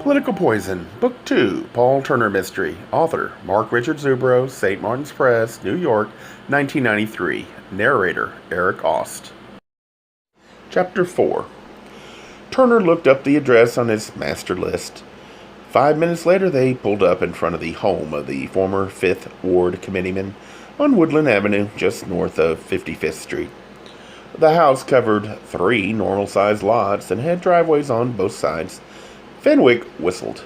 Political Poison, Book 2, Paul Turner Mystery. Author, Mark Richard Zubro, St. Martin's Press, New York, 1993. Narrator, Eric Aust. Chapter 4. Turner looked up the address on his master list. 5 minutes later, they pulled up in front of the home of the former 5th Ward committeeman on Woodland Avenue, just north of 55th Street. The house covered 3 normal-sized lots and had driveways on both sides. Fenwick whistled.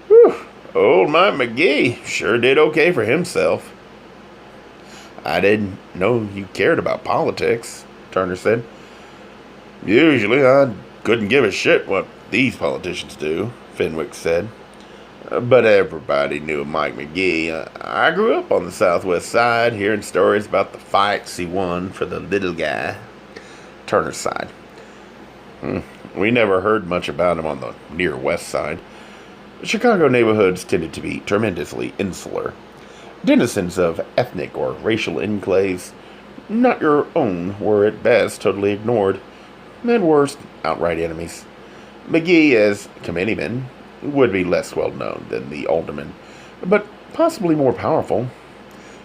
"Whew, old Mike McGee sure did okay for himself." "I didn't know you cared about politics," Turner said. "Usually I couldn't give a shit what these politicians do," Fenwick said. "But everybody knew Mike McGee. I grew up on the southwest side, hearing stories about the fights he won for the little guy." Turner sighed. "We never heard much about him on the near west side. Chicago neighborhoods tended to be tremendously insular. Denizens of ethnic or racial enclaves, not your own, were at best totally ignored, at worst outright enemies. McGee, as committeeman, would be less well known than the alderman, but possibly more powerful.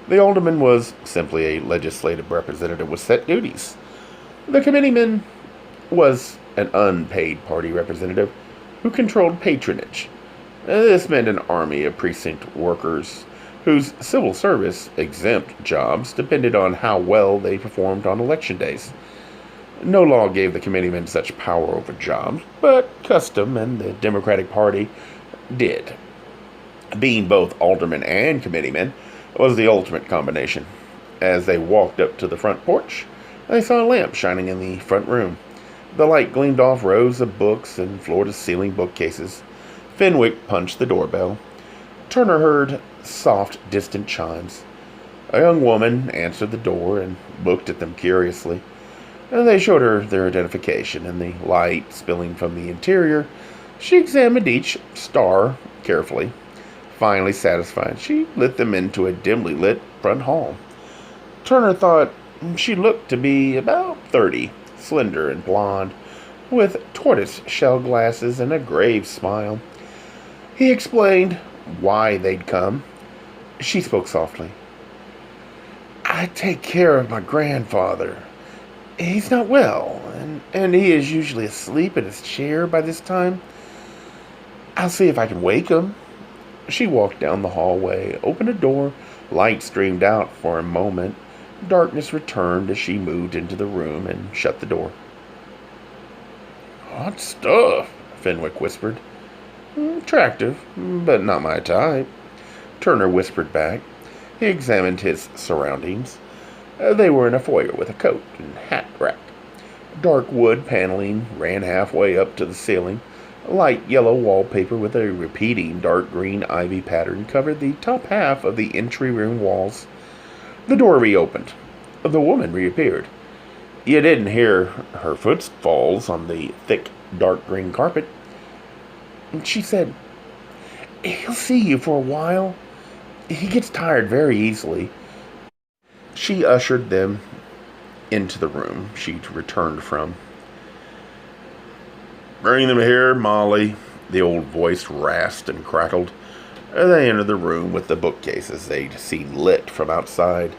The alderman was simply a legislative representative with set duties. The committeeman was an unpaid party representative who controlled patronage. This meant an army of precinct workers whose civil service exempt jobs depended on how well they performed on election days. No law gave the committeemen such power over jobs, but custom and the Democratic Party did. Being both alderman and committeeman was the ultimate combination. As they walked up to the front porch, they saw a lamp shining in the front room. The light gleamed off rows of books and floor-to-ceiling bookcases. Fenwick punched the doorbell. Turner heard soft, distant chimes. A young woman answered the door and looked at them curiously. They showed her their identification, and the light spilling from the interior, she examined each star carefully. Finally satisfied, she lit them into a dimly lit front hall. Turner thought she looked to be about 30, slender and blonde, with tortoise-shell glasses and a grave smile. He explained why they'd come. She spoke softly. "I take care of my grandfather. He's not well, and he is usually asleep in his chair by this time. I'll see if I can wake him." She walked down the hallway, opened a door, light streamed out for a moment. Darkness returned as she moved into the room and shut the door. "Hot stuff," Fenwick whispered. "Attractive, but not my type," Turner whispered back. He examined his surroundings. They were in a foyer with a coat and hat rack. Dark wood paneling ran halfway up to the ceiling. Light yellow wallpaper with a repeating dark green ivy pattern covered the top half of the entry room walls. The door reopened. The woman reappeared. You didn't hear her footfalls on the thick, dark green carpet. She said, "He'll see you for a while. He gets tired very easily." She ushered them into the room she'd returned from. "Bring them here, Molly," the old voice rasped and crackled. They entered the room with the bookcases they'd seen lit from outside.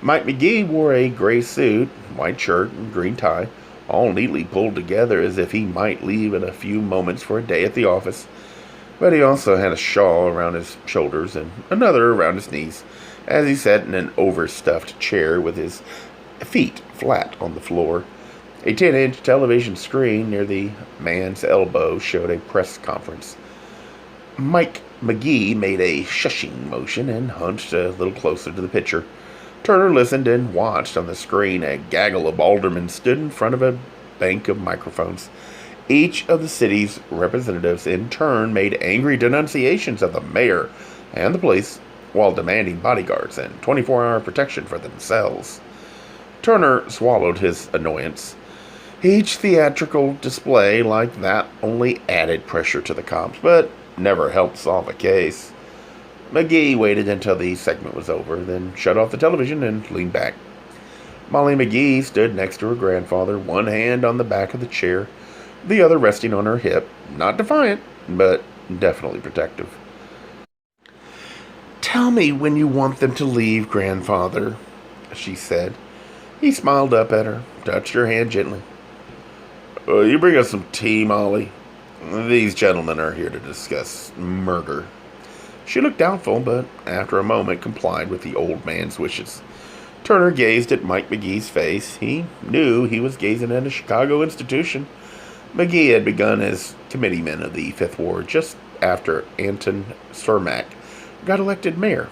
Mike McGee wore a gray suit, white shirt, and green tie, all neatly pulled together as if he might leave in a few moments for a day at the office. But he also had a shawl around his shoulders and another around his knees, as he sat in an overstuffed chair with his feet flat on the floor. A 10-inch television screen near the man's elbow showed a press conference. Mike McGee made a shushing motion and hunched a little closer to the picture. Turner listened and watched. On the screen, a gaggle of aldermen stood in front of a bank of microphones. Each of the city's representatives in turn made angry denunciations of the mayor and the police while demanding bodyguards and 24-hour protection for themselves. Turner swallowed his annoyance. Each theatrical display like that only added pressure to the cops, but never helped solve a case. McGee waited until the segment was over, then shut off the television and leaned back. Molly McGee stood next to her grandfather, one hand on the back of the chair, the other resting on her hip, not defiant, but definitely protective. "Tell me when you want them to leave, grandfather," she said. He smiled up at her, touched her hand gently. You bring us some tea, Molly. These gentlemen are here to discuss murder." She looked doubtful, but after a moment complied with the old man's wishes. Turner gazed at Mike McGee's face. He knew he was gazing at a Chicago institution. McGee had begun as committeeman of the 5th Ward just after Anton Cermak got elected mayor.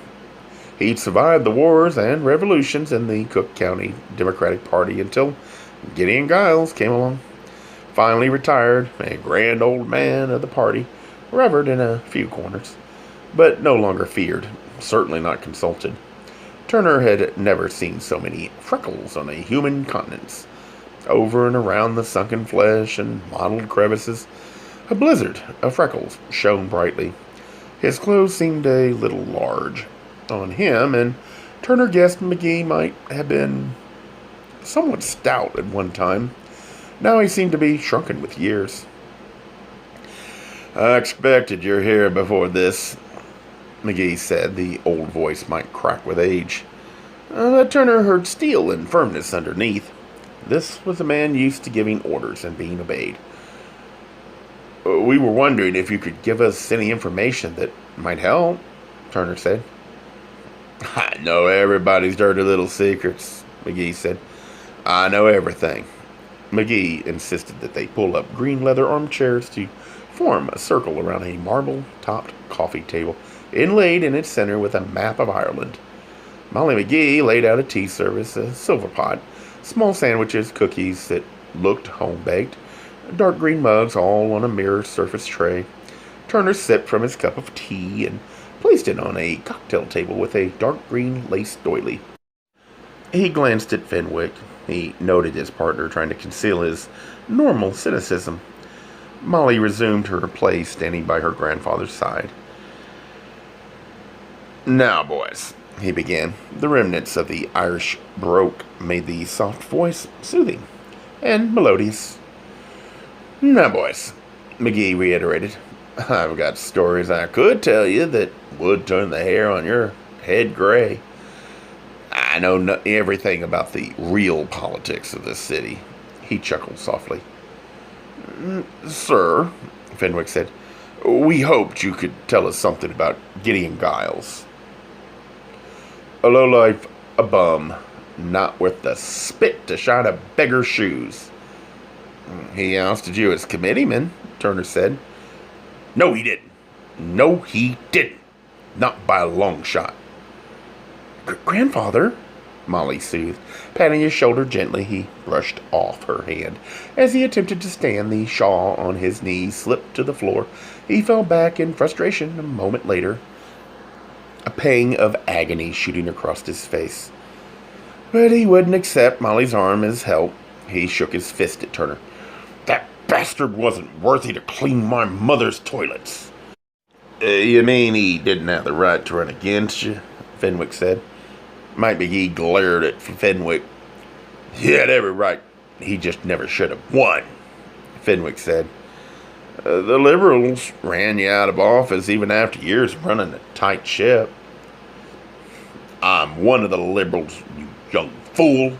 He'd survived the wars and revolutions in the Cook County Democratic Party until Gideon Giles came along. Finally retired, a grand old man of the party, revered in a few corners, but no longer feared, certainly not consulted. Turner had never seen so many freckles on a human countenance. Over and around the sunken flesh and mottled crevices, a blizzard of freckles shone brightly. His clothes seemed a little large on him, and Turner guessed McGee might have been somewhat stout at one time. Now he seemed to be shrunken with years. "I expected you're here before this," McGee said. The old voice might crack with age. But Turner heard steel and firmness underneath. This was a man used to giving orders and being obeyed. "We were wondering if you could give us any information that might help," Turner said. "I know everybody's dirty little secrets," McGee said. "I know everything." McGee insisted that they pull up green leather armchairs to form a circle around a marble-topped coffee table, inlaid in its center with a map of Ireland. Molly McGee laid out a tea service, a silver pot, small sandwiches, cookies that looked home-baked, dark green mugs all on a mirror surface tray. Turner sipped from his cup of tea and placed it on a cocktail table with a dark green lace doily. He glanced at Fenwick. He noted his partner trying to conceal his normal cynicism. Molly resumed her place, standing by her grandfather's side. "Now, boys," he began. The remnants of the Irish brogue made the soft voice soothing and melodious. "Now, boys," McGee reiterated, "I've got stories I could tell you that would turn the hair on your head gray. I know everything about the real politics of this city." He chuckled softly. "Sir," Fenwick said, "we hoped you could tell us something about Gideon Giles." "A lowlife, a bum, not worth the spit to shine a beggar's shoes." "He ousted you as committeeman," Turner said. "No, he didn't. No, he didn't. Not by a long shot." "Grandfather," Molly soothed. Patting his shoulder gently, he brushed off her hand. As he attempted to stand, the shawl on his knee slipped to the floor. He fell back in frustration a moment later, a pang of agony shooting across his face. But he wouldn't accept Molly's arm as help. He shook his fist at Turner. "That bastard wasn't worthy to clean my mother's toilets." You mean he didn't have the right to run against you?" Fenwick said. Mike McGee glared at Fenwick. "He had every right. He just never should have won," Fenwick said. "The Liberals ran you out of office even after years of running a tight ship." "I'm one of the Liberals, you young fool."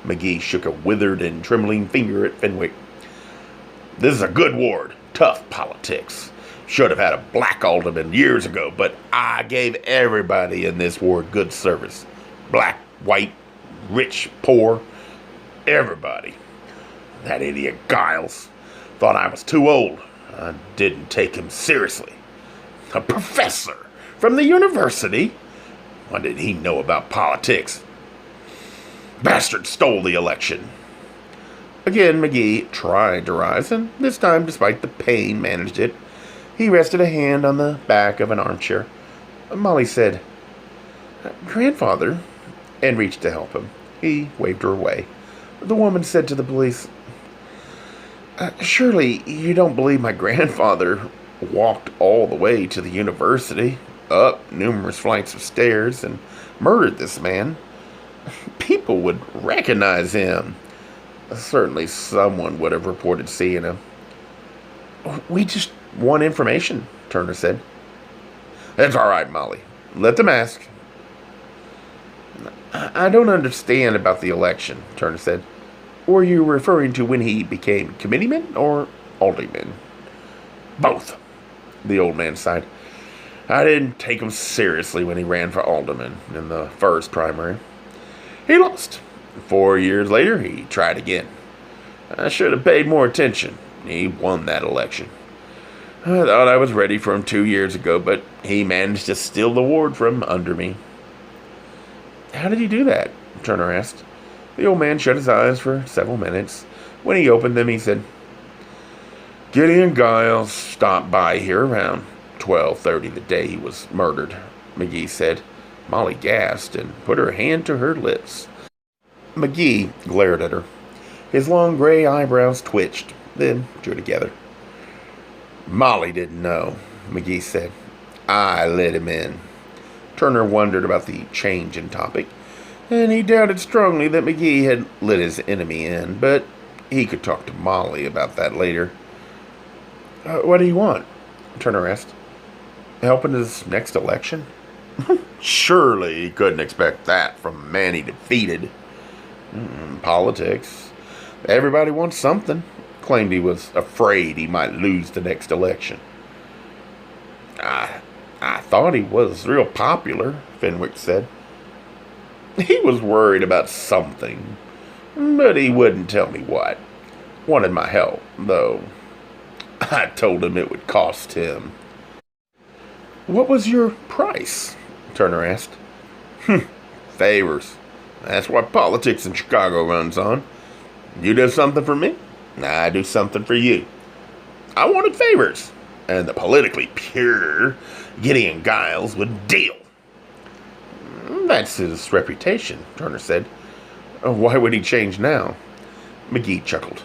McGee shook a withered and trembling finger at Fenwick. "This is a good ward. Tough politics. Should have had a black alderman years ago, but I gave everybody in this ward good service. Black, white, rich, poor, everybody. That idiot Giles thought I was too old. I didn't take him seriously. A professor from the university? What did he know about politics? Bastard stole the election." Again, McGee tried to rise, and this time, despite the pain, managed it. He rested a hand on the back of an armchair. Molly said, "Grandfather," and reached to help him. He waved her away. The woman said to the police, "Surely you don't believe my grandfather walked all the way to the university, up numerous flights of stairs, and murdered this man? People would recognize him. Certainly someone would have reported seeing him. We just want information, Turner said. That's all right, Molly. Let them ask. I don't understand about the election, Turner said. Were you referring to when he became committeeman or alderman? Both, the old man sighed. I didn't take him seriously when he ran for alderman in the first primary. He lost. 4 years later, he tried again. I should have paid more attention. He won that election. I thought I was ready for him 2 years ago, but he managed to steal the ward from under me. How did he do that? Turner asked. The old man shut his eyes for several minutes. When he opened them, he said, Gideon Giles stopped by here around 12:30 the day he was murdered, McGee said. Molly gasped and put her hand to her lips. McGee glared at her. His long gray eyebrows twitched, then drew together. Molly didn't know, McGee said. I let him in. Turner wondered about the change in topic, and he doubted strongly that McGee had let his enemy in, but he could talk to Molly about that later. What do you want? Turner asked. Help in his next election? Surely he couldn't expect that from a man he defeated. Politics. Everybody wants something. Claimed he was afraid he might lose the next election. I thought he was real popular, Fenwick said. He was worried about something, but he wouldn't tell me what. Wanted my help, though. I told him it would cost him. What was your price? Turner asked. Favors. That's what politics in Chicago runs on. You do something for me, I do something for you. I wanted favors, and the politically pure Gideon Giles would deal. That's his reputation, Turner said. Why would he change now? McGee chuckled.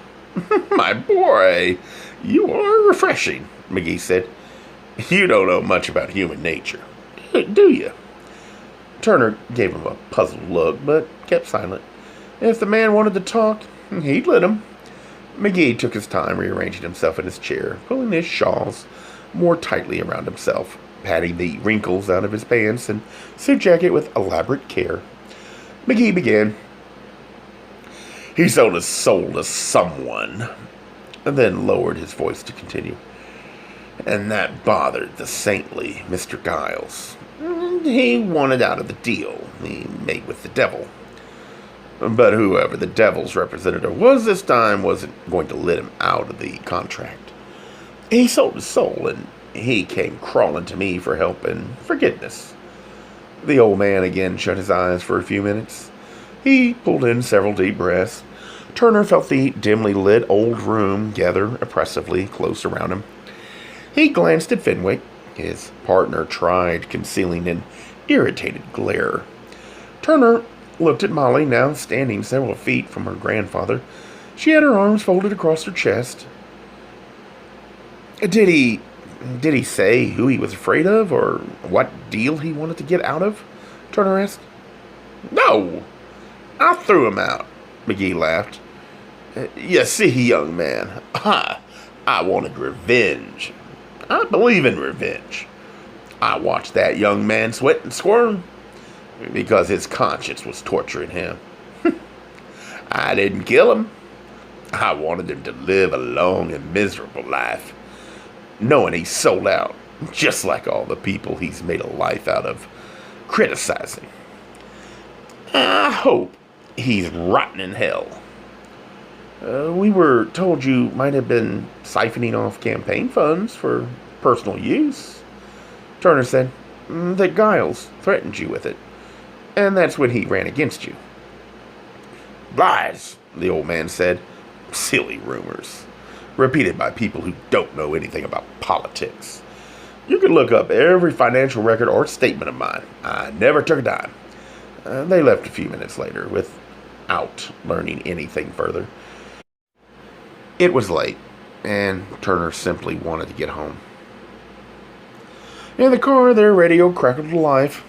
My boy, you are refreshing, McGee said. You don't know much about human nature, do you? Turner gave him a puzzled look, but kept silent. If the man wanted to talk, he'd let him. McGee took his time rearranging himself in his chair, pulling his shawls more tightly around himself, patting the wrinkles out of his pants and suit jacket with elaborate care. McGee began. He sold his soul to someone, and then lowered his voice to continue. And that bothered the saintly Mr. Giles. He wanted out of the deal he made with the devil. But whoever the devil's representative was this time wasn't going to let him out of the contract. He sold his soul, and he came crawling to me for help and forgiveness. The old man again shut his eyes for a few minutes. He pulled in several deep breaths. Turner felt the dimly lit old room gather oppressively close around him. He glanced at Fenwick. His partner tried concealing an irritated glare. Turner looked at Molly, now standing several feet from her grandfather. She had her arms folded across her chest. Did he say who he was afraid of, or what deal he wanted to get out of? Turner asked. No, I threw him out, McGee laughed. You see, young man, I wanted revenge. I believe in revenge. I watched that young man sweat and squirm because his conscience was torturing him. I didn't kill him. I wanted him to live a long and miserable life, knowing he sold out, just like all the people he's made a life out of, criticizing. I hope he's rotten in hell. We were told you might have been siphoning off campaign funds for personal use. Turner said that Giles threatened you with it, and that's when he ran against you. Lies, the old man said. Silly rumors, repeated by people who don't know anything about politics. You can look up every financial record or statement of mine. I never took a dime. They left a few minutes later without learning anything further. It was late, and Turner simply wanted to get home. In the car, their radio crackled to life.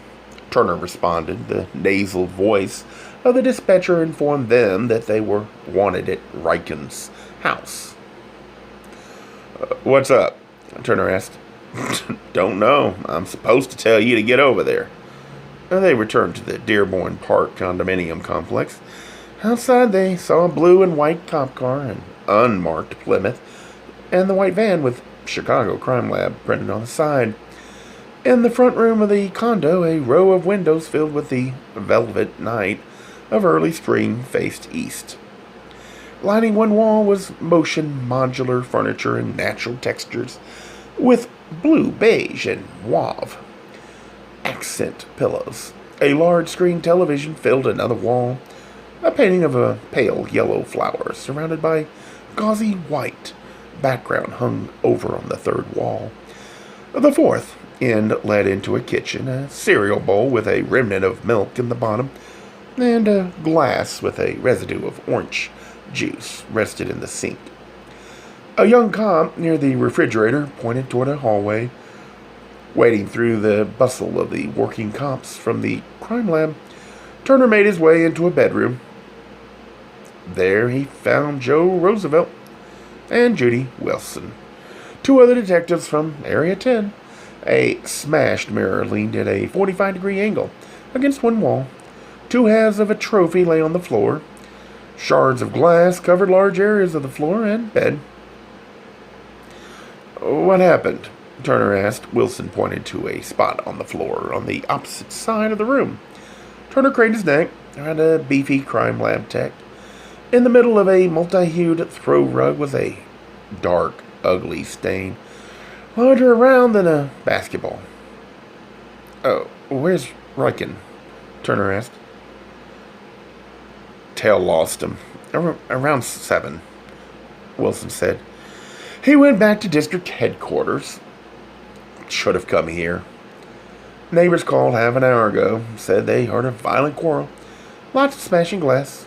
Turner responded. The nasal voice of the dispatcher informed them that they were wanted at Riken's house. What's up? Turner asked. Don't know. I'm supposed to tell you to get over there. They returned to the Dearborn Park condominium complex. Outside, they saw a blue and white cop car, an unmarked Plymouth, and the white van with Chicago Crime Lab printed on the side. In the front room of the condo, a row of windows filled with the velvet night of early spring faced east. Lining one wall was motion modular furniture in natural textures, with blue, beige, and mauve accent pillows. A large screen television filled another wall, a painting of a pale yellow flower surrounded by gauzy white background hung over on the third wall. The fourth end led into a kitchen, a cereal bowl with a remnant of milk in the bottom, and a glass with a residue of orange juice rested in the sink. A young cop near the refrigerator pointed toward a hallway. Wading through the bustle of the working cops from the crime lab, Turner made his way into a bedroom. There he found Joe Roosevelt and Judy Wilson, two other detectives from Area 10. A smashed mirror leaned at a 45-degree angle against one wall. Two halves of a trophy lay on the floor. Shards of glass covered large areas of the floor and bed. What happened? Turner asked. Wilson pointed to a spot on the floor on the opposite side of the room. Turner craned his neck at a beefy crime lab tech. In the middle of a multi-hued throw rug was a dark, ugly stain, larger around than a basketball. Oh, where's Riken? Turner asked. Tail lost him. Around 7, Wilson said. He went back to district headquarters. Should have come here. Neighbors called half an hour ago. Said they heard a violent quarrel. Lots of smashing glass.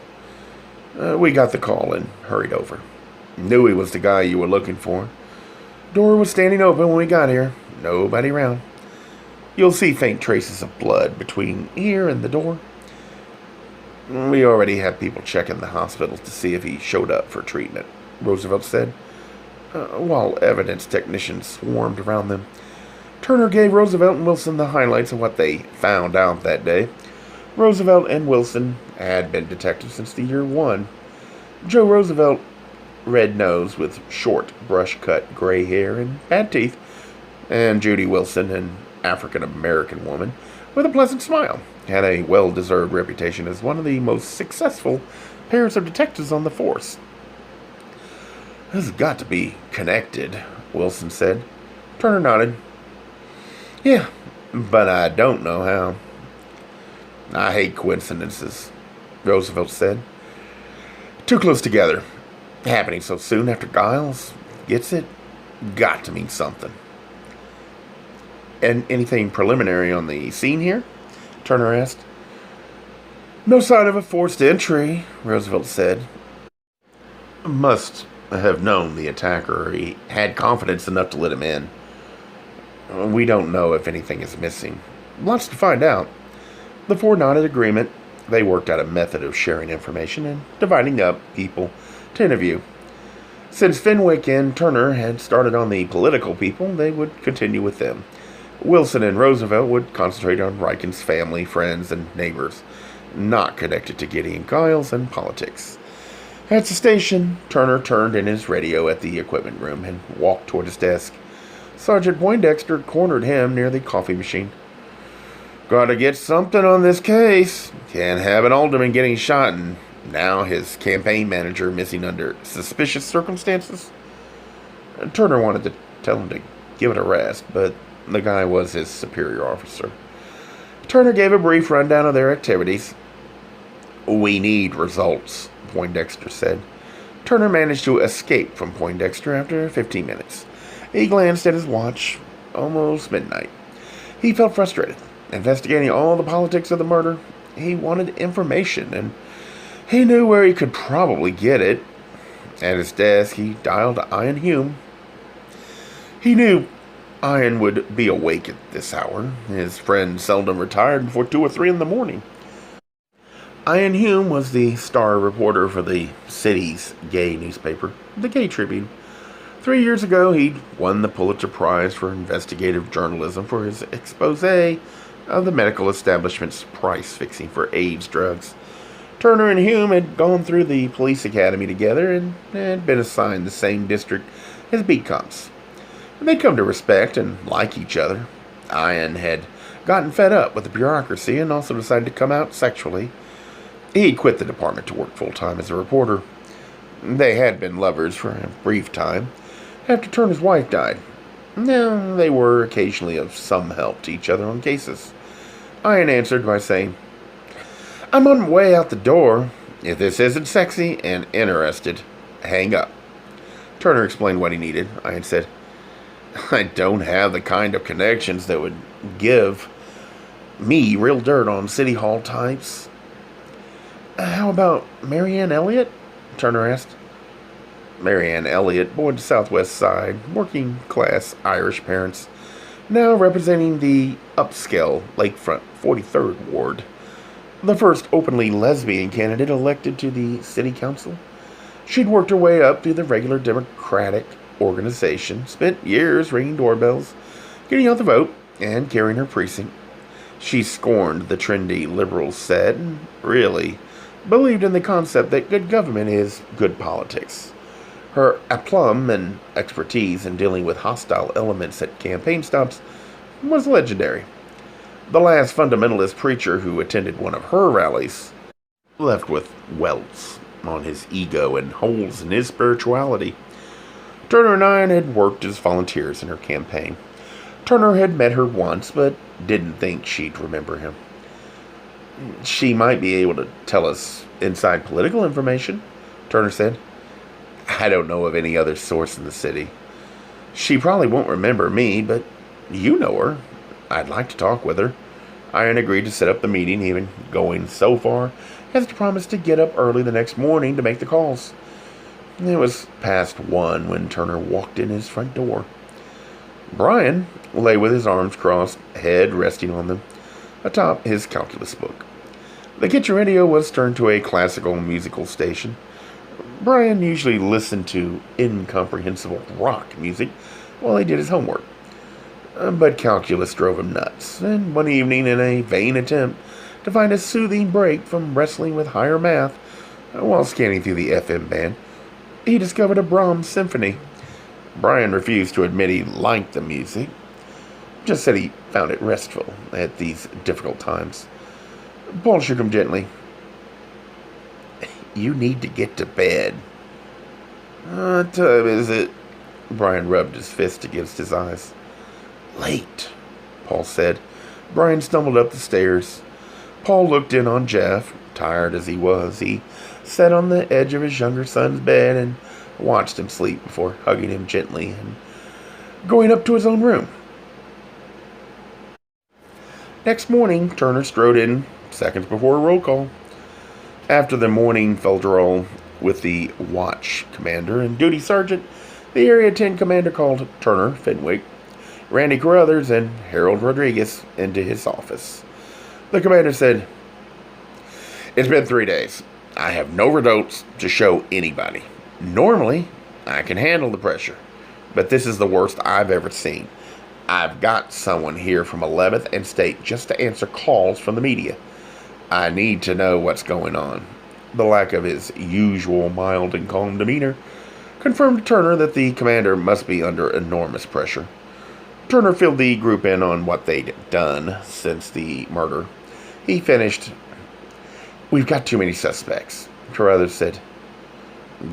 We got the call and hurried over. Knew he was the guy you were looking for. Door was standing open when we got here. Nobody around. You'll see faint traces of blood between here and the door. We already have people checking the hospital to see if he showed up for treatment, Roosevelt said, while evidence technicians swarmed around them. Turner gave Roosevelt and Wilson the highlights of what they found out that day. Roosevelt and Wilson had been detectives since the year 1. Joe Roosevelt, red-nosed with short, brush-cut gray hair and bad teeth, and Judy Wilson, an African-American woman with a pleasant smile, had a well-deserved reputation as one of the most successful pairs of detectives on the force. This has got to be connected, Wilson said. Turner nodded. Yeah, but I don't know how. I hate coincidences, Roosevelt said. Too close together. Happening so soon after Giles gets it, got to mean something. And anything preliminary on the scene here? Turner asked. No sign of a forced entry, Roosevelt said. Must have known the attacker. He had confidence enough to let him in. We don't know if anything is missing. Lots to find out. The four nodded agreement. They worked out a method of sharing information and dividing up people to interview. Since Fenwick and Turner had started on the political people, they would continue with them. Wilson and Roosevelt would concentrate on Riken's family, friends, and neighbors, not connected to Gideon Giles and politics. At the station, Turner turned in his radio at the equipment room and walked toward his desk. Sergeant Poindexter cornered him near the coffee machine. Gotta get something on this case. Can't have an alderman getting shot and now his campaign manager missing under suspicious circumstances. Turner wanted to tell him to give it a rest, but the guy was his superior officer. Turner gave a brief rundown of their activities. We need results, Poindexter said. Turner managed to escape from Poindexter after 15 minutes. He glanced at his watch. Almost midnight. He felt frustrated. Investigating all the politics of the murder, he wanted information, and he knew where he could probably get it. At his desk, he dialed Ian Hume. He knew Ian would be awake at this hour. His friend seldom retired before 2 or 3 in the morning. Ian Hume was the star reporter for the city's gay newspaper, the Gay Tribune. 3 years ago, he'd won the Pulitzer Prize for investigative journalism for his expose of the medical establishment's price fixing for AIDS drugs. Turner and Hume had gone through the police academy together and had been assigned the same district as beat cops. They'd come to respect and like each other. Ian had gotten fed up with the bureaucracy and also decided to come out sexually. He quit the department to work full-time as a reporter. They had been lovers for a brief time after Turner's wife died. Now, they were occasionally of some help to each other on cases. Ian answered by saying, "I'm on my way out the door. If this isn't sexy and interested, hang up." Turner explained what he needed. Ian said, "I don't have the kind of connections that would give me real dirt on City Hall types." "How about Marianne Elliott?" Turner asked. Marianne Elliott, born to Southwest Side, working-class Irish parents, now representing the upscale Lakefront 43rd Ward, the first openly lesbian candidate elected to the city council. She'd worked her way up through the regular Democratic organization, spent years ringing doorbells, getting out the vote, and carrying her precinct. She scorned the trendy liberal set and really believed in the concept that good government is good politics. Her aplomb and expertise in dealing with hostile elements at campaign stops was legendary. The last fundamentalist preacher who attended one of her rallies left with welts on his ego and holes in his spirituality. Turner and I had worked as volunteers in her campaign. Turner had met her once, but didn't think she'd remember him. "She might be able to tell us inside political information," Turner said. "I don't know of any other source in the city. She probably won't remember me, but you know her. I'd like to talk with her." Ian agreed to set up the meeting, even going so far as to promise to get up early the next morning to make the calls. It was past 1 when Turner walked in his front door. Brian lay with his arms crossed, head resting on them, atop his calculus book. The kitchen radio was turned to a classical musical station. Brian usually listened to incomprehensible rock music while he did his homework. But calculus drove him nuts, and one evening, in a vain attempt to find a soothing break from wrestling with higher math while scanning through the FM band, he discovered a Brahms symphony. Brian refused to admit he liked the music, just said he found it restful at these difficult times. Paul shook him gently. "You need to get to bed." "What time is it?" Brian rubbed his fist against his eyes. "Late," Paul said. Brian stumbled up the stairs. Paul looked in on Jeff. Tired as he was, he sat on the edge of his younger son's bed and watched him sleep before hugging him gently and going up to his own room. Next morning, Turner strode in seconds before a roll call. After the morning folderol with the watch commander and duty sergeant, the Area 10 commander called Turner, Fenwick, Randy Carruthers, and Harold Rodriguez into his office. The commander said, "It's been 3 days. I have no results to show anybody. Normally, I can handle the pressure, but this is the worst I've ever seen. I've got someone here from 11th and State just to answer calls from the media. I need to know what's going on." The lack of his usual mild and calm demeanor confirmed to Turner that the commander must be under enormous pressure. Turner filled the group in on what they'd done since the murder. He finished, "We've got too many suspects," Carruthers said.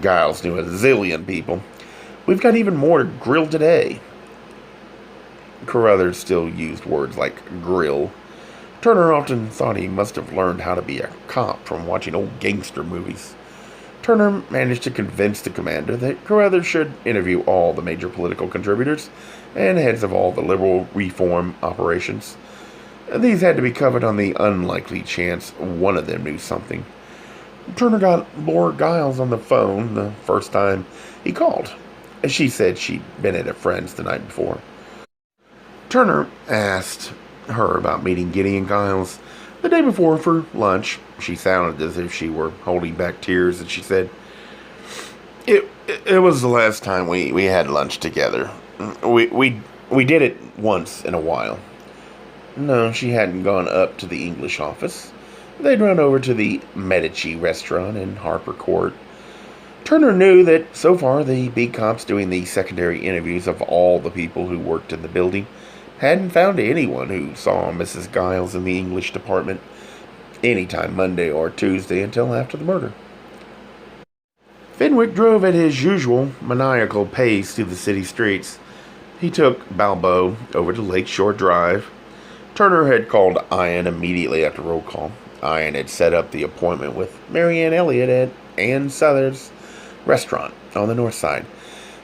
"Giles knew a zillion people. We've got even more to grill today." Carruthers still used words like grill. Turner often thought he must have learned how to be a cop from watching old gangster movies. Turner managed to convince the commander that Carruthers should interview all the major political contributors and heads of all the liberal reform operations. These had to be covered on the unlikely chance one of them knew something. Turner got Laura Giles on the phone the first time he called. She said she'd been at a friend's the night before. Turner asked her about meeting Gideon Giles the day before for lunch. She sounded as if she were holding back tears, and she said, It was the last time we had lunch together. We did it once in a while. No, she hadn't gone up to the English office. They'd run over to the Medici restaurant in Harper Court. Turner knew that so far the beat cops doing the secondary interviews of all the people who worked in the building hadn't found anyone who saw Mrs. Giles in the English department anytime Monday or Tuesday until after the murder. Fenwick drove at his usual maniacal pace through the city streets. He took Balboa over to Lakeshore Drive. Turner had called Ian immediately after roll call. Ian had set up the appointment with Marianne Elliott at Ann Souther's restaurant on the north side,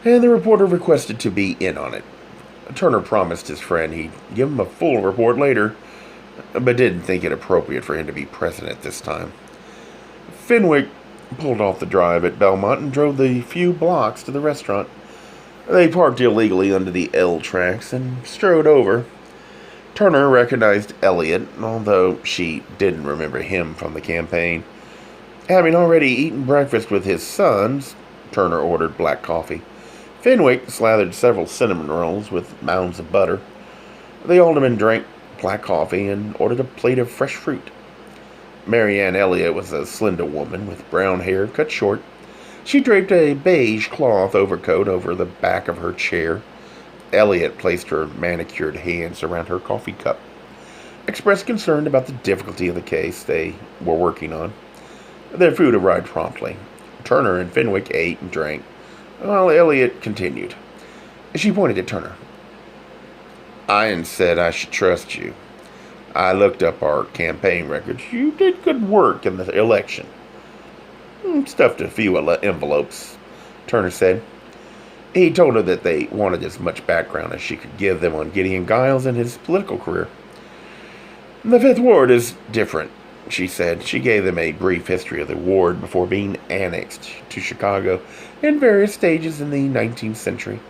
and the reporter requested to be in on it. Turner promised his friend he'd give him a full report later, but didn't think it appropriate for him to be present at this time. Fenwick pulled off the drive at Belmont and drove the few blocks to the restaurant. They parked illegally under the L tracks and strode over. Turner recognized Elliot, although she didn't remember him from the campaign. Having already eaten breakfast with his sons, Turner ordered black coffee. Fenwick slathered several cinnamon rolls with mounds of butter. The alderman drank black coffee and ordered a plate of fresh fruit. Marianne Elliott was a slender woman with brown hair cut short. She draped a beige cloth overcoat over the back of her chair. Elliot placed her manicured hands around her coffee cup, expressed concern about the difficulty of the case they were working on. Their food arrived promptly. Turner and Fenwick ate and drank, while Elliot continued. She pointed at Turner. Ian said I should trust you. I looked up our campaign records. You did good work in the election. Stuffed a few envelopes, Turner said. He told her that they wanted as much background as she could give them on Gideon Giles and his political career. The Fifth Ward is different, she said. She gave them a brief history of the ward before being annexed to Chicago in various stages in the 19th century.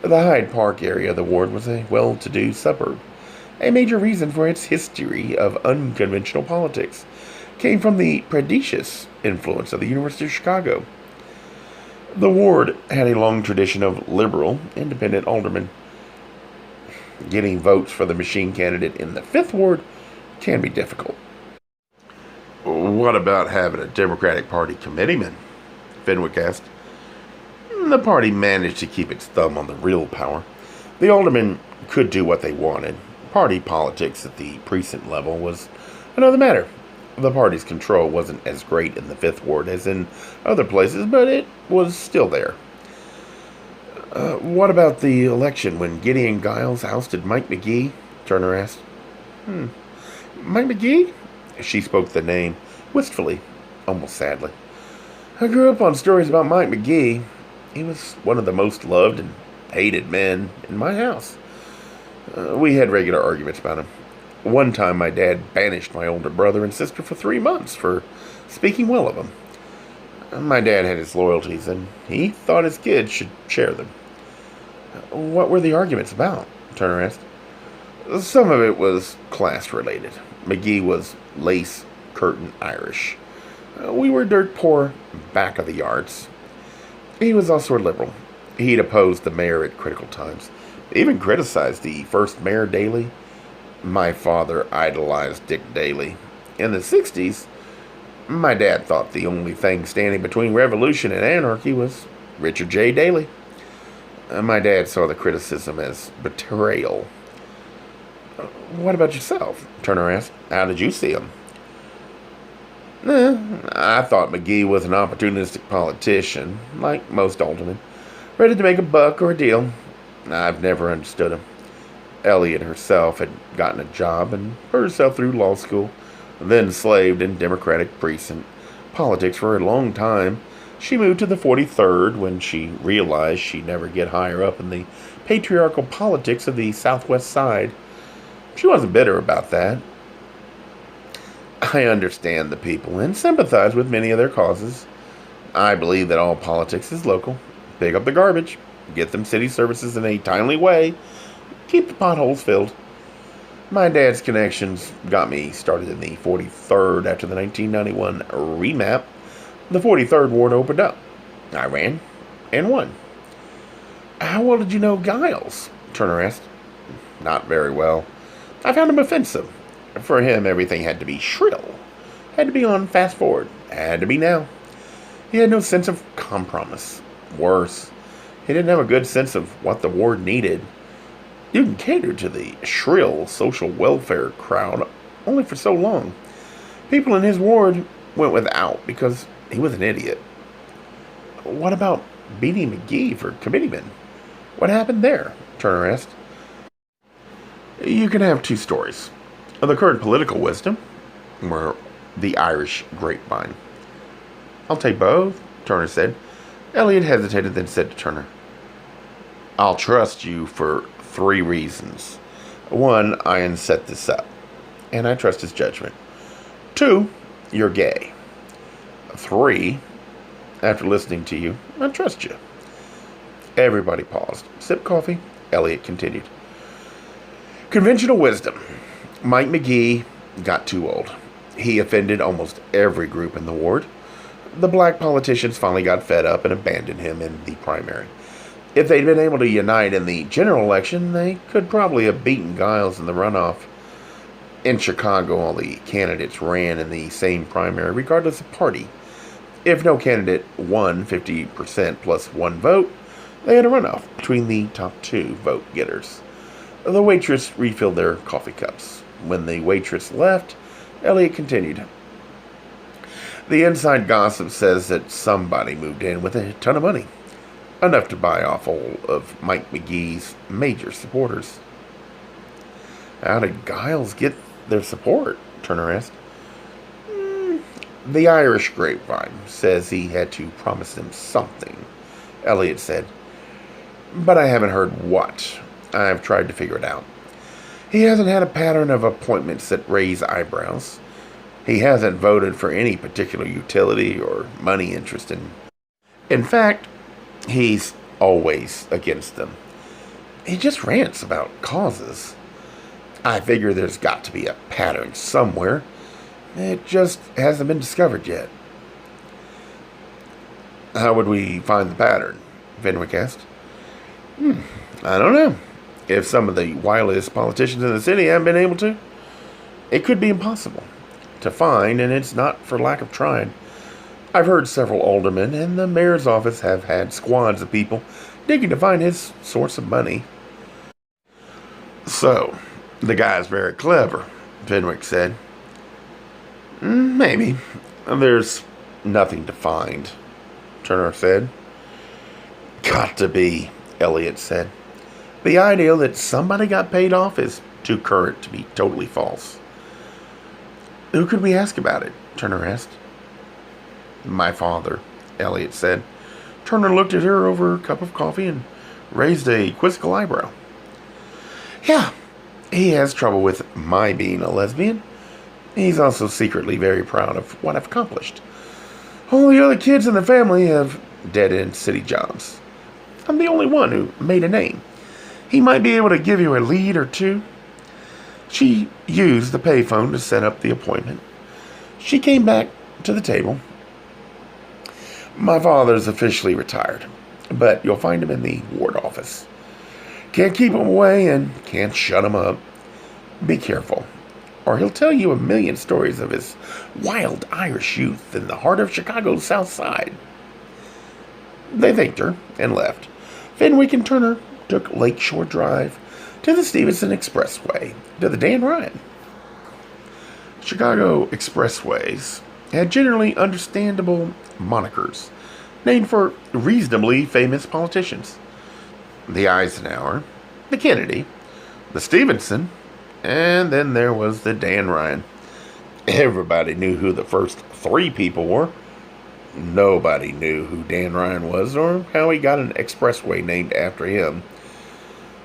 The Hyde Park area of the ward was a well-to-do suburb. A major reason for its history of unconventional politics came from the prodigious influence of the University of Chicago. The ward had a long tradition of liberal, independent aldermen. Getting votes for the machine candidate in the Fifth Ward can be difficult. What about having a Democratic Party committeeman? Fenwick asked. The party managed to keep its thumb on the real power. The aldermen could do what they wanted. Party politics at the precinct level was another matter. The party's control wasn't as great in the Fifth Ward as in other places, but it was still there. What about the election when Gideon Giles ousted Mike McGee? Turner asked. Mike McGee? She spoke the name wistfully, almost sadly. I grew up on stories about Mike McGee. He was one of the most loved and hated men in my house. We had regular arguments about him. One time my dad banished my older brother and sister for 3 months for speaking well of him. My dad had his loyalties, and he thought his kids should share them. What were the arguments about? Turner asked. Some of it was class-related. McGee was lace curtain Irish. We were dirt poor back of the yards. He was also a liberal. He'd opposed the mayor at critical times. Even criticized the first mayor, Daley. My father idolized Dick Daley. In the 60s, my dad thought the only thing standing between revolution and anarchy was Richard J. Daley. My dad saw the criticism as betrayal. What about yourself? Turner asked. How did you see him? I thought McGee was an opportunistic politician, like most aldermen, ready to make a buck or a deal. I've never understood him. Elliot herself had gotten a job and put herself through law school, then slaved in Democratic precinct politics for a long time. She moved to the 43rd when she realized she'd never get higher up in the patriarchal politics of the Southwest Side. She wasn't bitter about that. I understand the people and sympathize with many of their causes. I believe that all politics is local. Pick up the garbage, get them city services in a timely way, keep the potholes filled. My dad's connections got me started in the 43rd after the 1991 remap. The 43rd ward opened up. I ran and won. How well did you know Giles? Turner asked. Not very well. I found him offensive. For him, everything had to be shrill. Had to be on fast forward. Had to be now. He had no sense of compromise. Worse, he didn't have a good sense of what the ward needed. You can cater to the shrill social welfare crowd only for so long. People in his ward went without because he was an idiot. What about beating McGee for committeeman? What happened there? Turner asked. You can have two stories. The current political wisdom, or the Irish grapevine. I'll take both, Turner said. Elliot hesitated, then said to Turner, I'll trust you for 3 reasons. 1, Ian set this up, and I trust his judgment. 2, you're gay. 3, after listening to you, I trust you. Everybody paused. Sipped coffee. Elliot continued. Conventional wisdom. Mike McGee got too old. He offended almost every group in the ward. The black politicians finally got fed up and abandoned him in the primary. If they'd been able to unite in the general election, they could probably have beaten Giles in the runoff. In Chicago, all the candidates ran in the same primary, regardless of party. If no candidate won 50% plus 1 vote, they had a runoff between the top 2 vote getters. The waitress refilled their coffee cups. When the waitress left, Elliot continued. The inside gossip says that somebody moved in with a ton of money. Enough to buy off all of Mike McGee's major supporters. How did Giles get their support? Turner asked. The Irish grapevine says he had to promise them something, Elliot said. But I haven't heard what. I've tried to figure it out. He hasn't had a pattern of appointments that raise eyebrows. He hasn't voted for any particular utility or money interest in fact, he's always against them. He just rants about causes. I figure there's got to be a pattern somewhere. It just hasn't been discovered yet. How would we find the pattern? Fenwick asked. I don't know. If some of the wiliest politicians in the city haven't been able to, it could be impossible to find, and it's not for lack of trying. I've heard several aldermen and the mayor's office have had squads of people digging to find his source of money. So, the guy's very clever, Fenwick said. Maybe. There's nothing to find, Turner said. Got to be, Elliot said. The idea that somebody got paid off is too current to be totally false. Who could we ask about it? Turner asked. My father, Elliot said. Turner looked at her over a cup of coffee and raised a quizzical eyebrow. Yeah, he has trouble with my being a lesbian. He's also secretly very proud of what I've accomplished. All the other kids in the family have dead-end city jobs. I'm the only one who made a name. He might be able to give you a lead or 2. She used the payphone to set up the appointment. She came back to the table. My father's officially retired, but you'll find him in the ward office. Can't keep him away and can't shut him up. Be careful, or he'll tell you a million stories of his wild Irish youth in the heart of Chicago's South Side. They thanked her and left. Fenwick and Turner took Lakeshore Drive to the Stevenson Expressway to the Dan Ryan. Chicago expressways had generally understandable monikers named for reasonably famous politicians. The Eisenhower, the Kennedy, the Stevenson, and then there was the Dan Ryan. Everybody knew who the first 3 people were. Nobody knew who Dan Ryan was or how he got an expressway named after him.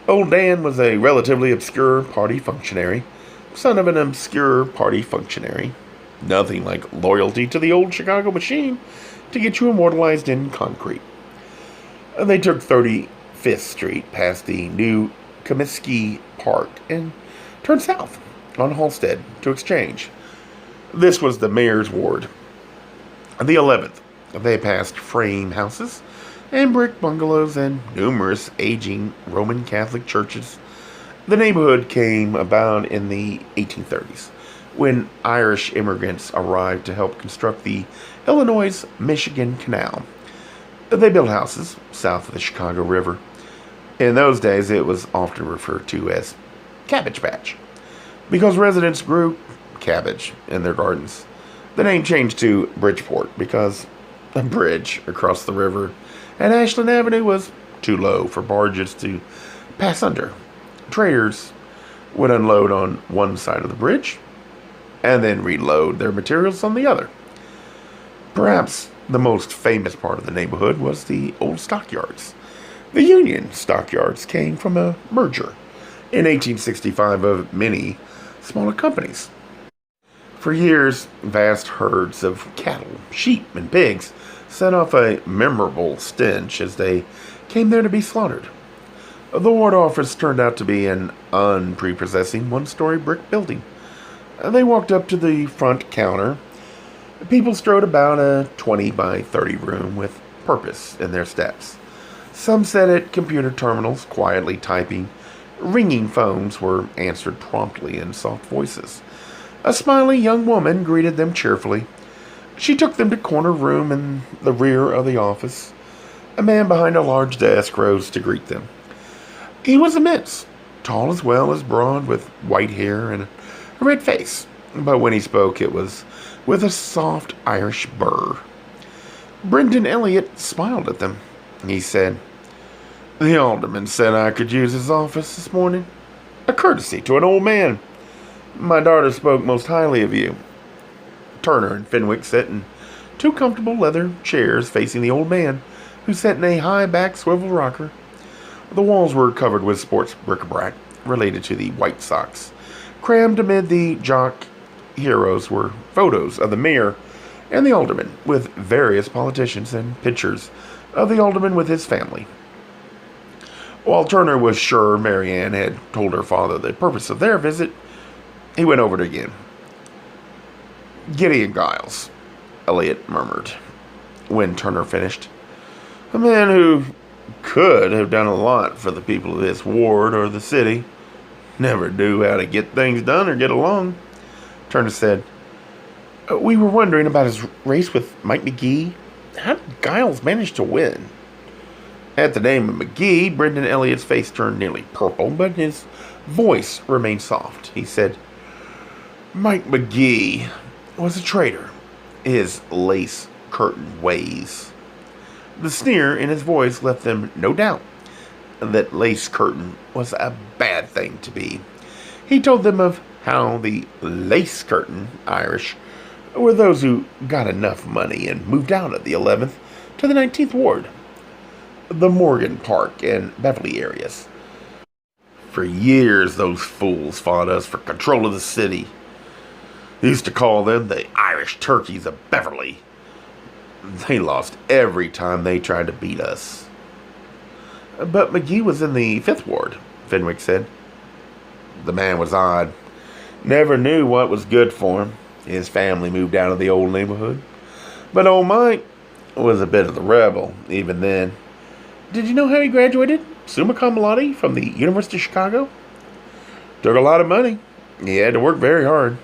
Old Dan was a relatively obscure party functionary, son of an obscure party functionary. Nothing like loyalty to the old Chicago machine to get you immortalized in concrete. They took 35th Street past the new Comiskey Park and turned south on Halstead to Exchange. This was the mayor's ward. The 11th, They passed frame houses and brick bungalows and numerous aging Roman Catholic churches. The neighborhood came about in the 1830s when Irish immigrants arrived to help construct the Illinois-Michigan Canal. They built houses south of the Chicago River. In those days, it was often referred to as Cabbage Patch because residents grew cabbage in their gardens. The name changed to Bridgeport because a bridge across the river at Ashland Avenue was too low for barges to pass under. Traders would unload on one side of the bridge and then reload their materials on the other. Perhaps the most famous part of the neighborhood was the old stockyards. The Union stockyards came from a merger in 1865 of many smaller companies. For years, vast herds of cattle, sheep, and pigs set off a memorable stench as they came there to be slaughtered. The ward office turned out to be an unprepossessing one-story brick building. They walked up to the front counter. People strode about a 20 by 30 room with purpose in their steps. Some sat at computer terminals, quietly typing. Ringing phones were answered promptly in soft voices. A smiley young woman greeted them cheerfully. She took them to a corner room in the rear of the office. A man behind a large desk rose to greet them. He was immense, tall as well as broad, with white hair and a red face. But when he spoke, it was with a soft Irish burr. Brendan Elliott smiled at them. He said, "The Alderman said I could use his office this morning. A courtesy to an old man. My daughter spoke most highly of you." Turner and Fenwick sat in two comfortable leather chairs facing the old man, who sat in a high-back swivel rocker. The walls were covered with sports bric-a-brac related to the White Sox. Crammed amid the jock heroes were photos of the mayor and the alderman, with various politicians and pictures of the alderman with his family. While Turner was sure Marianne had told her father the purpose of their visit, he went over it again. "Gideon Giles," Elliot murmured when Turner finished. "A man who could have done a lot for the people of this ward or the city. Never knew how to get things done or get along." Turner said, "We were wondering about his race with Mike McGee. How did Giles manage to win?" At the name of McGee, Brendan Elliott's face turned nearly purple, but his voice remained soft. He said, "Mike McGee was a traitor. His lace curtain ways." The sneer in his voice left them no doubt that lace curtain was a bad thing to be. He told them of how the lace curtain Irish were those who got enough money and moved out of the 11th to the 19th Ward, the Morgan Park and Beverly areas. For years, those fools fought us for control of the city. They used to call them the Irish turkeys of Beverly. They lost every time they tried to beat us. "But McGee was in the 5th Ward," Fenwick said. "The man was odd. Never knew what was good for him. His family moved out of the old neighborhood. But old Mike was a bit of the rebel, even then." "Did you know how he graduated? Summa cum laude from the University of Chicago?" "Took a lot of money. He had to work very hard.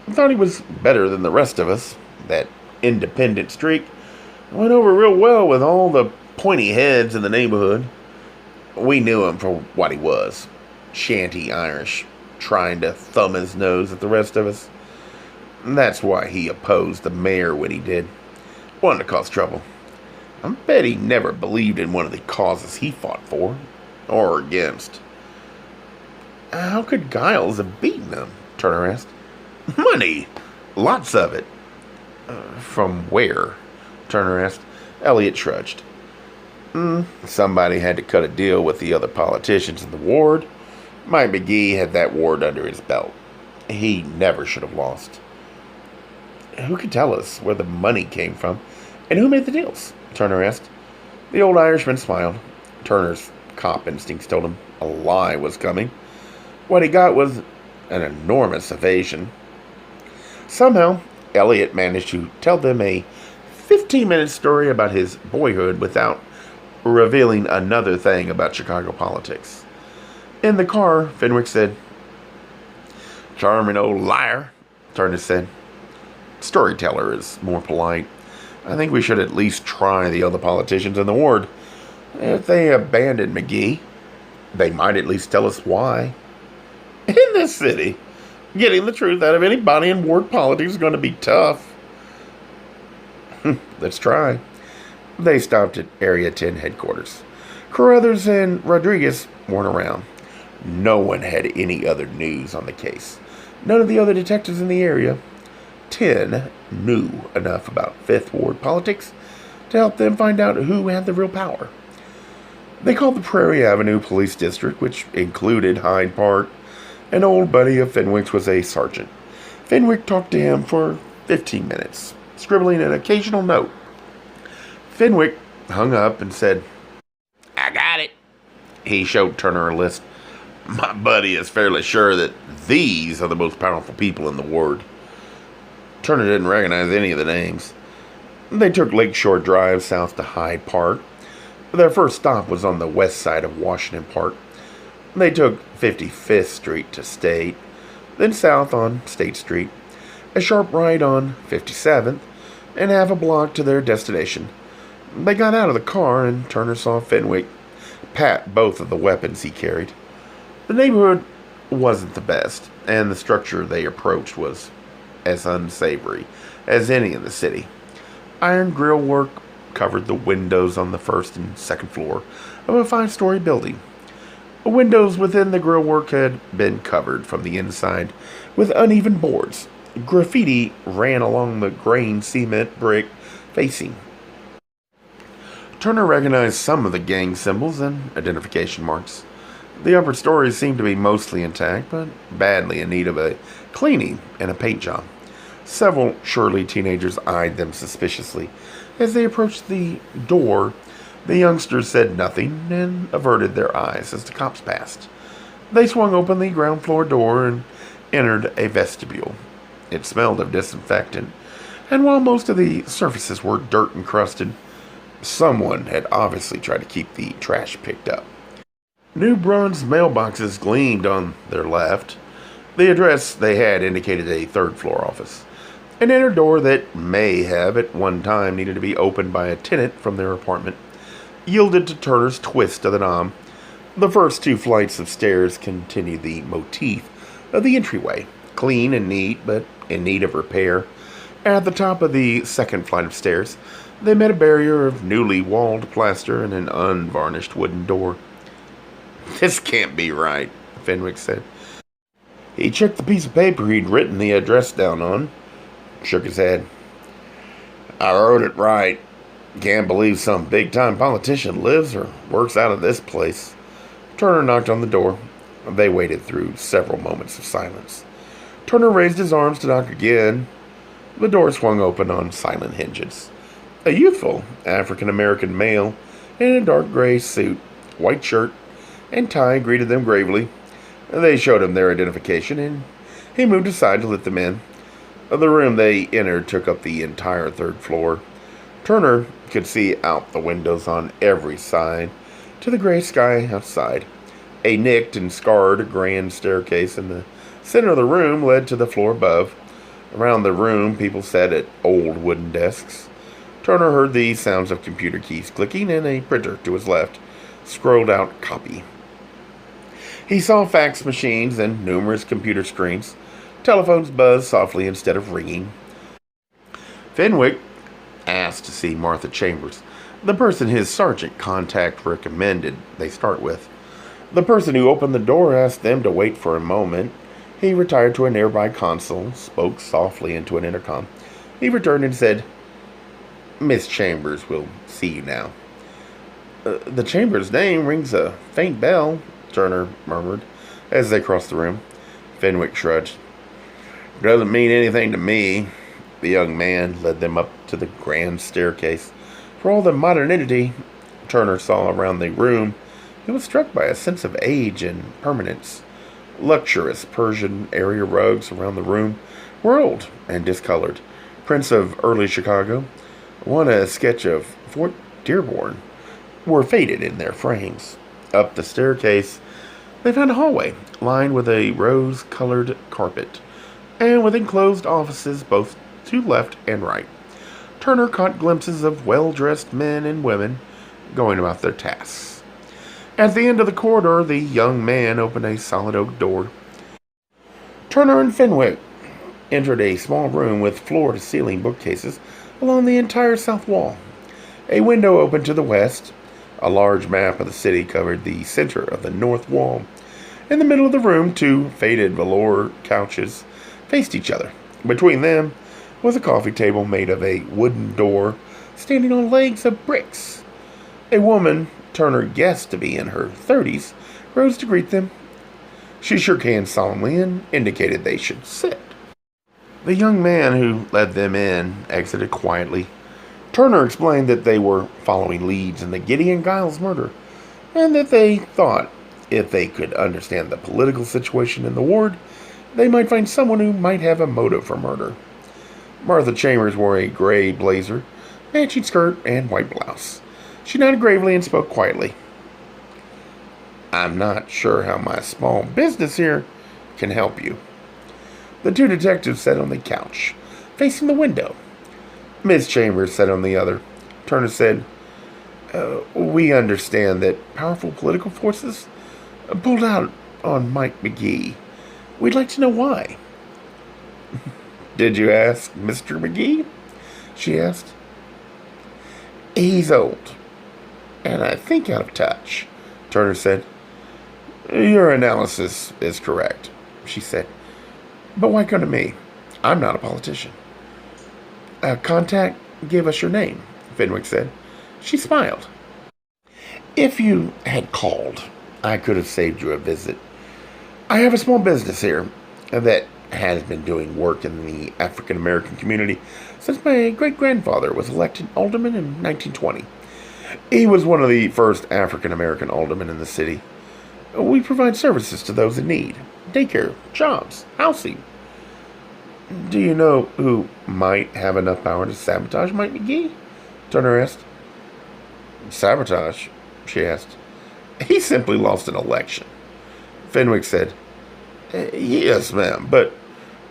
I thought he was better than the rest of us. That independent streak went over real well with all the pointy heads in the neighborhood. We knew him for what he was. Shanty Irish, trying to thumb his nose at the rest of us. That's why he opposed the mayor when he did. Wanted to cause trouble. I bet he never believed in one of the causes he fought for, or against." "How could Giles have beaten him?" Turner asked. "Money. Lots of it." "From where?" Turner asked. Elliot shrugged. Somebody had to cut a deal with the other politicians in the ward. Mike McGee had that ward under his belt. He never should have lost." "Who could tell us where the money came from, and who made the deals?" Turner asked. The old Irishman smiled. Turner's cop instincts told him a lie was coming. What he got was an enormous evasion. Somehow, Elliot managed to tell them a 15-minute story about his boyhood without revealing another thing about Chicago politics. In the car, Fenwick said, "Charming old liar," Turner said. "Storyteller is more polite. I think we should at least try the other politicians in the ward. If they abandon McGee, they might at least tell us why. In this city, getting the truth out of anybody in ward politics is going to be tough." "Let's try." They stopped at Area 10 headquarters. Carruthers and Rodriguez weren't around. No one had any other news on the case. None of the other detectives in the area. 10 knew enough about Fifth Ward politics to help them find out who had the real power. They called the Prairie Avenue Police District, which included Hyde Park. An old buddy of Fenwick's was a sergeant. Fenwick talked to him for 15 minutes, scribbling an occasional note. Fenwick hung up and said, "I got it." He showed Turner a list. "My buddy is fairly sure that these are the most powerful people in the ward." Turner didn't recognize any of the names. They took Lakeshore Drive south to Hyde Park. Their first stop was on the west side of Washington Park. They took 55th Street to State, then south on State Street, a sharp right on 57th, and half a block to their destination. They got out of the car, and Turner saw Fenwick pat both of the weapons he carried. The neighborhood wasn't the best, and the structure they approached was as unsavory as any in the city. Iron grill work covered the windows on the first and second floor of a 5-story building. The windows within the grillwork had been covered from the inside with uneven boards. Graffiti ran along the grained cement brick facing. Turner recognized some of the gang symbols and identification marks. The upper stories seemed to be mostly intact, but badly in need of a cleaning and a paint job. Several Shirley teenagers eyed them suspiciously. As they approached the door, the youngsters said nothing and averted their eyes as the cops passed. They swung open the ground floor door and entered a vestibule. It smelled of disinfectant, and while most of the surfaces were dirt encrusted, someone had obviously tried to keep the trash picked up. New bronze mailboxes gleamed on their left. The address they had indicated a third-floor office. An inner door that may have at one time needed to be opened by a tenant from their apartment yielded to Turner's twist of the knob. The first 2 flights of stairs continued the motif of the entryway, clean and neat, but in need of repair. At the top of the second flight of stairs, they met a barrier of newly walled plaster and an unvarnished wooden door. "This can't be right," Fenwick said. He checked the piece of paper he'd written the address down on, shook his head. "I wrote it right. Can't believe some big-time politician lives or works out of this place." Turner knocked on the door. They waited through several moments of silence. Turner raised his arms to knock again. The door swung open on silent hinges. A youthful African-American male in a dark gray suit, white shirt, and tie greeted them gravely. They showed him their identification, and he moved aside to let them in. The room they entered took up the entire third floor. Turner could see out the windows on every side to the gray sky outside. A nicked and scarred grand staircase in the center of the room led to the floor above. Around the room, people sat at old wooden desks. Turner heard the sounds of computer keys clicking, and a printer to his left scrolled out copy. He saw fax machines and numerous computer screens. Telephones buzzed softly instead of ringing. Fenwick asked to see Martha Chambers, the person his sergeant contact recommended they start with. The person who opened the door asked them to wait for a moment. He retired to a nearby console, spoke softly into an intercom. He returned and said, "Miss Chambers will see you now." The Chambers name rings a faint bell," Turner murmured as they crossed the room. Fenwick shrugged. "Doesn't mean anything to me." The young man led them up to the grand staircase. For all the modernity Turner saw around the room, he was struck by a sense of age and permanence. Luxurious Persian area rugs around the room were old and discolored, prints of early Chicago. One a sketch of Fort Dearborn, were faded in their frames. Up the staircase, they found a hallway lined with a rose-colored carpet, and with enclosed offices both to left and right. Turner caught glimpses of well-dressed men and women going about their tasks. At the end of the corridor, the young man opened a solid oak door. Turner and Fenwick entered a small room with floor-to-ceiling bookcases along the entire south wall. A window opened to the west. A large map of the city covered the center of the north wall. In the middle of the room, two faded velour couches faced each other. Between them was a coffee table made of a wooden door standing on legs of bricks. A woman, Turner guessed to be in her 30s, rose to greet them. She shook hands solemnly and indicated they should sit. The young man who led them in exited quietly. Turner explained that they were following leads in the Gideon Giles murder, and that they thought if they could understand the political situation in the ward, they might find someone who might have a motive for murder. Martha Chambers wore a gray blazer, matching skirt, and white blouse. She nodded gravely and spoke quietly. "I'm not sure how my small business here can help you." The two detectives sat on the couch, facing the window. Miss Chambers sat on the other. Turner said, "We understand that powerful political forces pulled out on Mike McGee. We'd like to know why." "Did you ask Mr. McGee?" she asked. "He's old, and I think out of touch," Turner said. "Your analysis is correct," she said. "But why come to me? I'm not a politician." "A contact gave us your name," Fenwick said. She smiled. "If you had called, I could have saved you a visit. I have a small business here that has been doing work in the African American community since my great-grandfather was elected alderman in 1920. He was one of the first African American aldermen in the city. We provide services to those in need: daycare, jobs, housing." "Do you know who might have enough power to sabotage Mike McGee?" Turner asked. "Sabotage?" she asked. "He simply lost an election." Fenwick said, "Yes, ma'am, but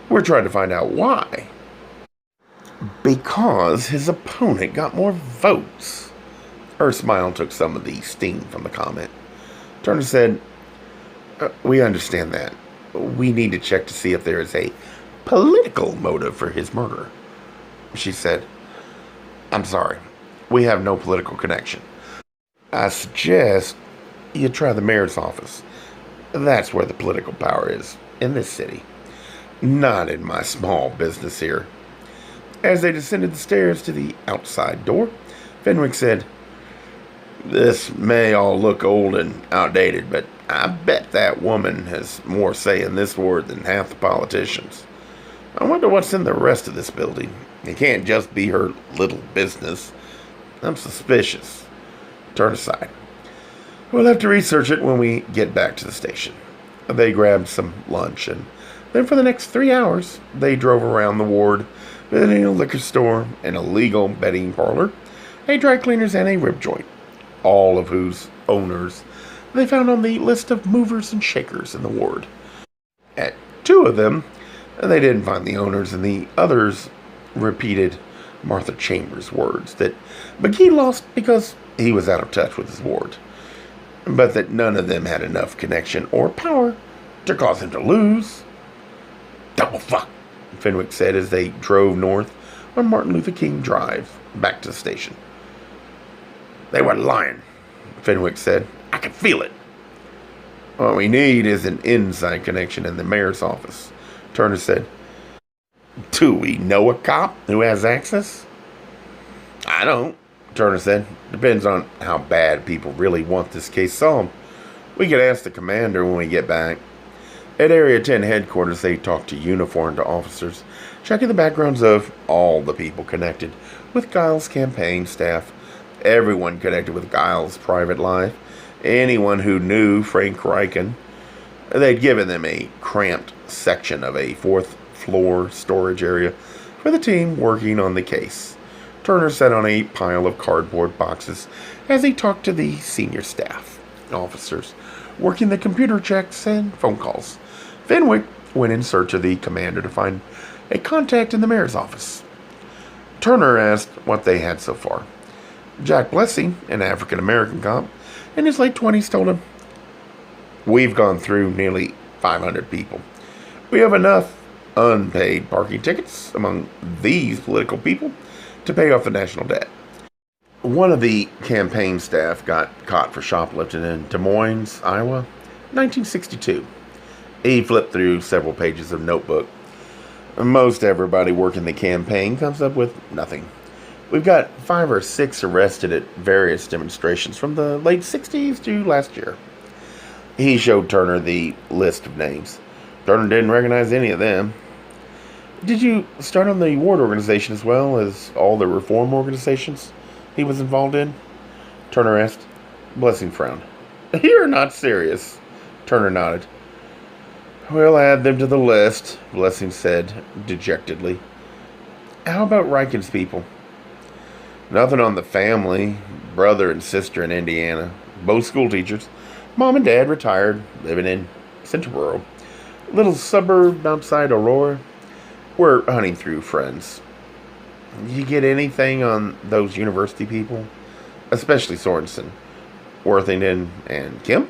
we're trying to find out why." "Because his opponent got more votes." Her smile took some of the sting from the comment. Turner said, "We understand that. We need to check to see if there is a political motive for his murder." She said, "I'm sorry. We have no political connection. I suggest you try the mayor's office. That's where the political power is in this city. Not in my small business here." As they descended the stairs to the outside door, Fenwick said, "This may all look old and outdated, but I bet that woman has more say in this ward than half the politicians. I wonder what's in the rest of this building. It can't just be her little business. I'm suspicious." Turn aside. "We'll have to research it when we get back to the station." They grabbed some lunch, and then for the next 3 hours, they drove around the ward, visiting a liquor store, an illegal betting parlor, a dry cleaner's, and a rib joint, all of whose owners they found on the list of movers and shakers in the ward. At 2 of them, they didn't find the owners, and the others repeated Martha Chambers' words that McGee lost because he was out of touch with his ward, but that none of them had enough connection or power to cause him to lose. "Double fuck," Fenwick said as they drove north on Martin Luther King Drive back to the station. "They were lying," Fenwick said. "I can feel it." "What we need is an inside connection in the mayor's office," Turner said. "Do we know a cop who has access?" "I don't," Turner said. "Depends on how bad people really want this case solved. We could ask the commander when we get back." At Area 10 headquarters, they talked to uniformed officers, checking the backgrounds of all the people connected with Giles' campaign staff, everyone connected with Giles' private life, anyone who knew Frank Riken. They'd given them a cramped section of a 4th floor storage area for the team working on the case. Turner sat on a pile of cardboard boxes as he talked to the senior staff officers working the computer checks and phone calls. Fenwick went in search of the commander to find a contact in the mayor's office. Turner asked what they had so far. Jack Blessing, an African-American cop in his late 20s, told him, "We've gone through nearly 500 people. We have enough unpaid parking tickets among these political people to pay off the national debt." One of the campaign staff got caught for shoplifting in Des Moines, Iowa, 1962. He flipped through several pages of notebook. Most everybody working the campaign comes up with nothing. We've got 5 or 6 arrested at various demonstrations from the late 60s to last year. He showed Turner the list of names. Turner didn't recognize any of them. "Did you start on the ward organization as well as all the reform organizations he was involved in?" Turner asked. Blessing frowned. "You're not serious." Turner nodded. "We'll add them to the list," Blessing said dejectedly. "How about Riken's people?" "Nothing on the family. Brother and sister in Indiana. Both school teachers. Mom and Dad retired, living in Centerboro. Little suburb outside Aurora. We're hunting through friends." "You get anything on those university people? Especially Sorensen, Worthington, and Kim?"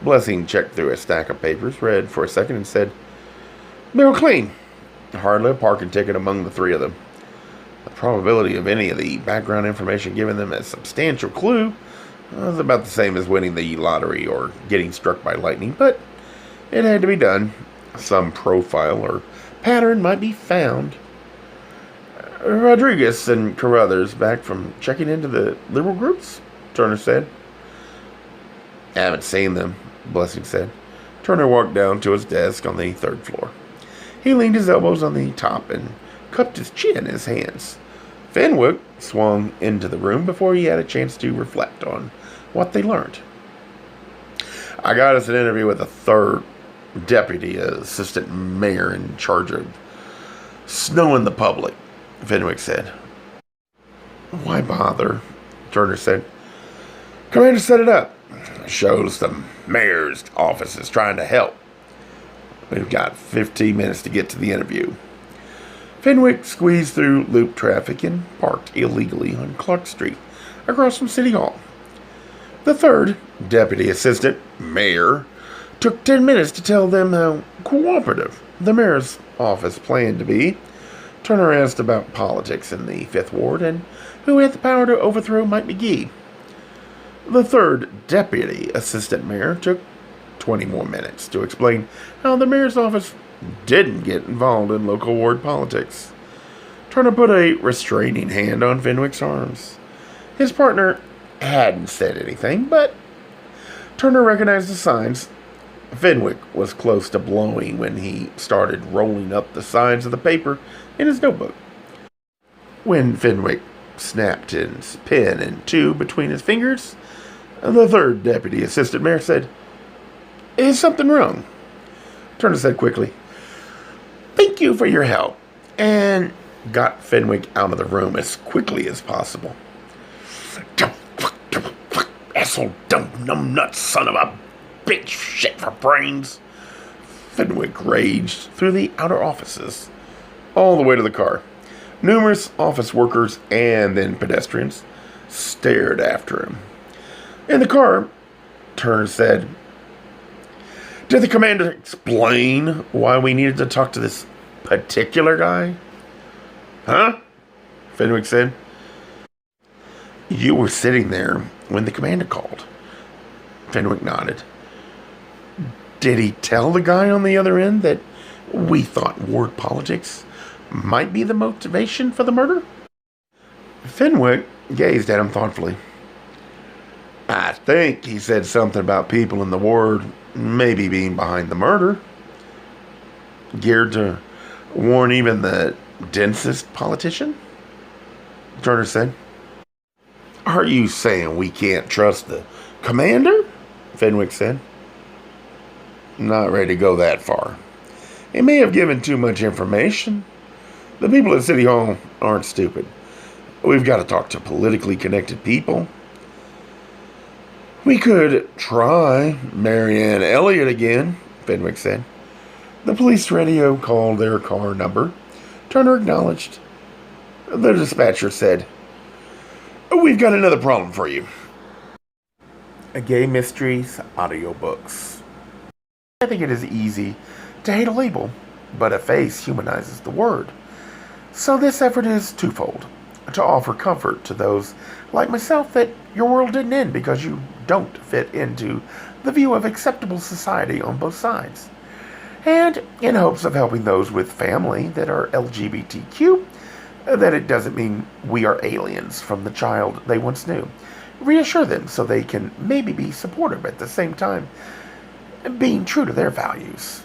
Blessing checked through a stack of papers, read for a second, and said, "They're all clean. Hardly a parking ticket among the 3 of them. The probability of any of the background information giving them a substantial clue was about the same as winning the lottery or getting struck by lightning, but it had to be done. Some profile or pattern might be found." "Rodriguez and Carruthers back from checking into the liberal groups?" Turner said. "I haven't seen them," Blessing said. Turner walked down to his desk on the 3rd floor. He leaned his elbows on the top and cupped his chin in his hands. Fenwick swung into the room before he had a chance to reflect on what they learned. "I got us an interview with the 3rd deputy assistant mayor in charge of snowing the public," Fenwick said. "Why bother?" Turner said. "Commander set it up. Shows the mayor's office is trying to help. We've got 15 minutes to get to the interview." Fenwick squeezed through loop traffic and parked illegally on Clark Street, across from City Hall. The 3rd deputy assistant mayor took 10 minutes to tell them how cooperative the mayor's office planned to be. Turner asked about politics in the 5th Ward and who had the power to overthrow Mike McGee. The 3rd deputy assistant mayor took 20 more minutes to explain how the mayor's office didn't get involved in local ward politics. Turner put a restraining hand on Fenwick's arms. His partner hadn't said anything, but Turner recognized the signs. Fenwick was close to blowing when he started rolling up the sides of the paper in his notebook. When Fenwick snapped his pen in 2 between his fingers, the 3rd deputy assistant mayor said, "Is something wrong?" Turner said quickly, "Thank you for your help," and got Fenwick out of the room as quickly as possible. "Asshole, dumb numbnut son of a bitch, shit for brains!" Fenwick raged through the outer offices, all the way to the car. Numerous office workers and then pedestrians stared after him. In the car, Turner said, "Did the commander explain why we needed to talk to this particular guy?" "Huh?" Fenwick said. "You were sitting there when the commander called." Fenwick nodded. "Did he tell the guy on the other end that we thought ward politics might be the motivation for the murder?" Fenwick gazed at him thoughtfully. "I think he said something about people in the ward maybe being behind the murder. Geared to warn even the densest politician?" Turner said. "Are you saying we can't trust the commander?" Fenwick said. "Not ready to go that far. He may have given too much information. The people at City Hall aren't stupid. We've got to talk to politically connected people. We could try Marianne Elliott again, Fenwick said. The police radio called their car number. Turner acknowledged. The dispatcher said, "We've got another problem for you. Gay Mysteries audiobooks. I think it is easy to hate a label, but a face humanizes the word. So this effort is twofold. To offer comfort to those like myself that your world didn't end because you don't fit into the view of acceptable society on both sides. And in hopes of helping those with family that are LGBTQ, that it doesn't mean we are aliens from the child they once knew. Reassure them so they can maybe be supportive at the same time, being true to their values.